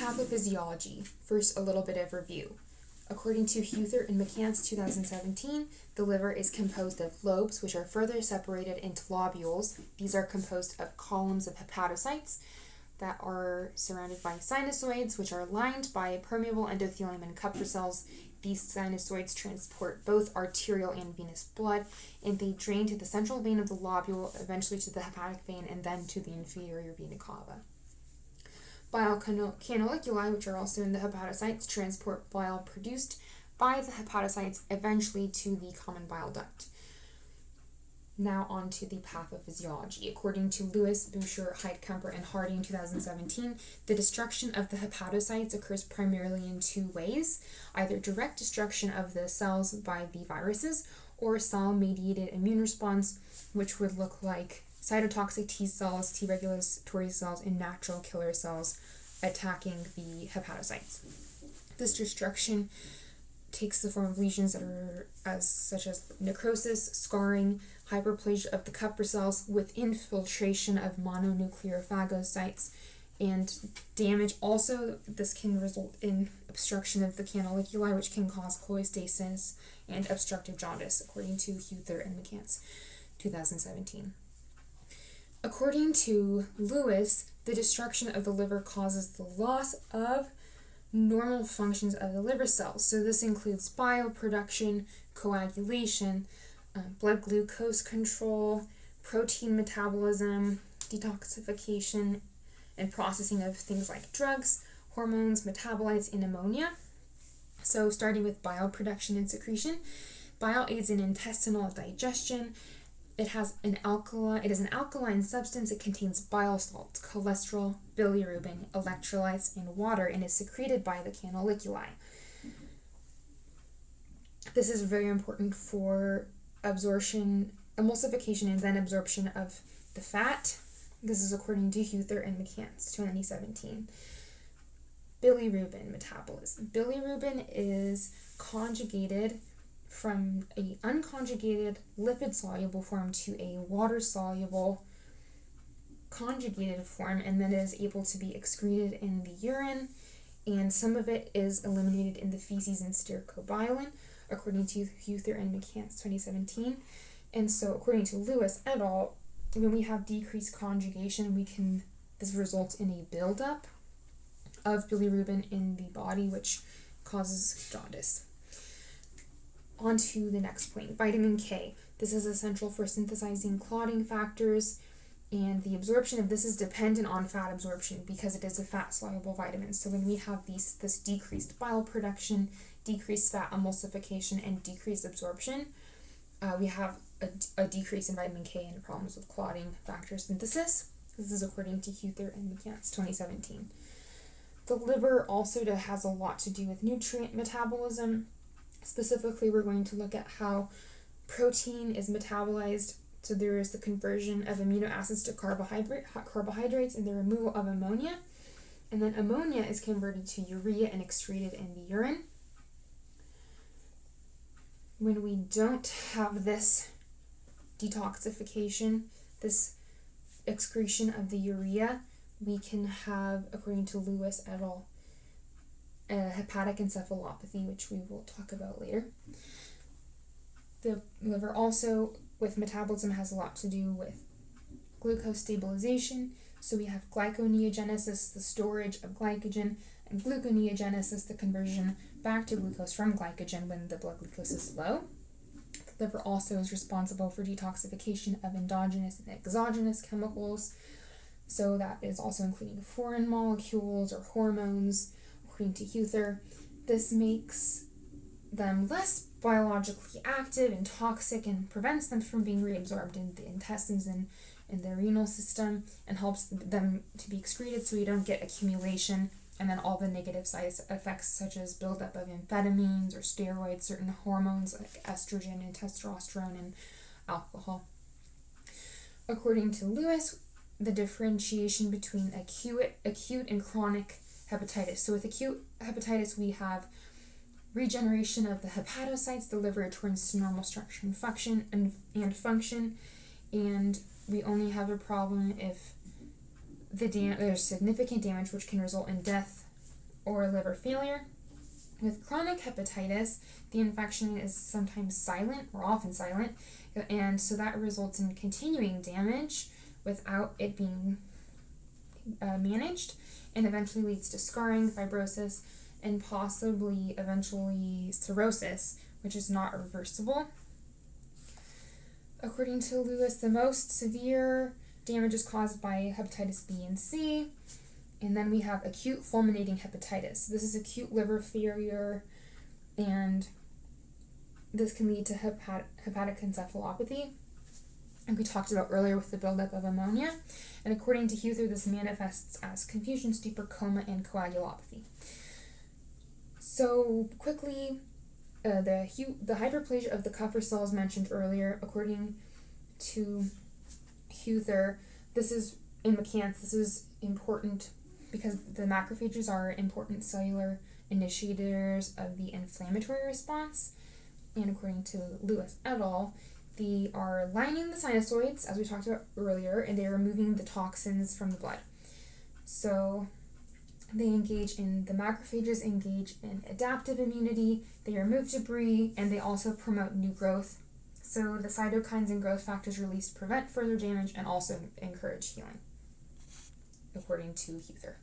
Pathophysiology. First, a little bit of review. According to Huether and McCants 2017, the liver is composed of lobes, which are further separated into lobules. These are composed of columns of hepatocytes that are surrounded by sinusoids, which are lined by permeable endothelium and Kupffer cells. These sinusoids transport both arterial and venous blood, and they drain to the central vein of the lobule, eventually to the hepatic vein, and then to the inferior vena cava. Bile canaliculi, which are also in the hepatocytes, transport bile produced by the hepatocytes eventually to the common bile duct. Now on to the pathophysiology. According to Lewis, Boucher, Heidkamper, and Hardy in 2017, the destruction of the hepatocytes occurs primarily in two ways, either direct destruction of the cells by the viruses or cell-mediated immune response, which would look like cytotoxic T cells, T regulatory cells, and natural killer cells attacking the hepatocytes. This destruction takes the form of lesions that are such as necrosis, scarring, hyperplasia of the Kupffer cells with infiltration of mononuclear phagocytes, and damage. Also, this can result in obstruction of the canaliculi, which can cause cholestasis and obstructive jaundice, according to Huether and McCants 2017. According to Lewis, the destruction of the liver causes the loss of normal functions of the liver cells. So this includes bile production, coagulation, blood glucose control, protein metabolism, detoxification, and processing of things like drugs, hormones, metabolites, and ammonia. So starting with bile production and secretion, bile aids in intestinal digestion. It is an alkaline substance. It contains bile salts, cholesterol, bilirubin, electrolytes, and water, and is secreted by the canaliculi. This is very important for absorption, emulsification, and then absorption of the fat. This is according to Huether and McCants 2017. Bilirubin metabolism. Bilirubin is conjugated from an unconjugated lipid-soluble form to a water-soluble conjugated form, and then it is able to be excreted in the urine, and some of it is eliminated in the feces and stercobilin, according to Huether and McCants 2017. And so, according to Lewis et al., when we have decreased conjugation, this results in a buildup of bilirubin in the body, which causes jaundice. On to the next point, vitamin K. This is essential for synthesizing clotting factors, and the absorption of this is dependent on fat absorption because it is a fat-soluble vitamin. So when we have this decreased bile production, decreased fat emulsification, and decreased absorption, we have a decrease in vitamin K and problems with clotting factor synthesis. This is according to Huether and McCants 2017. The liver also has a lot to do with nutrient metabolism. Specifically, we're going to look at how protein is metabolized. So there is the conversion of amino acids to carbohydrates and the removal of ammonia. And then ammonia is converted to urea and excreted in the urine. When we don't have this detoxification, this excretion of the urea, we can have, according to Lewis et al., hepatic encephalopathy, which we will talk about later. The liver also, with metabolism, has a lot to do with glucose stabilization. So we have glyconeogenesis, the storage of glycogen, and gluconeogenesis, the conversion back to glucose from glycogen when the blood glucose is low. The liver also is responsible for detoxification of endogenous and exogenous chemicals. So that is also including foreign molecules or hormones. According to Huether, this makes them less biologically active and toxic and prevents them from being reabsorbed in the intestines and in the renal system, and helps them to be excreted so you don't get accumulation and then all the negative side effects such as buildup of amphetamines or steroids, certain hormones like estrogen and testosterone, and alcohol. According to Lewis, the differentiation between acute and chronic hepatitis. So with acute hepatitis, we have regeneration of the hepatocytes, the liver returns to normal structure and function, and we only have a problem if there's significant damage which can result in death or liver failure. With chronic hepatitis, the infection is sometimes silent or often silent, and so that results in continuing damage without it being managed, and eventually leads to scarring, fibrosis, and possibly eventually cirrhosis, which is not reversible. According to Lewis, the most severe damage is caused by hepatitis B and C, and then we have acute fulminating hepatitis. This is acute liver failure, and this can lead to hepatic encephalopathy, and we talked about earlier with the buildup of ammonia. And according to Huther, this manifests as confusion, stupor, coma, and coagulopathy. So quickly, the hyperplasia of the Kupffer cells mentioned earlier, according to Huther, this is in McCants, this is important because the macrophages are important cellular initiators of the inflammatory response. And according to Lewis et al., they are lining the sinusoids, as we talked about earlier, and they are removing the toxins from the blood. So the macrophages engage in adaptive immunity, they remove debris, and they also promote new growth. So the cytokines and growth factors released prevent further damage and also encourage healing, according to Huther.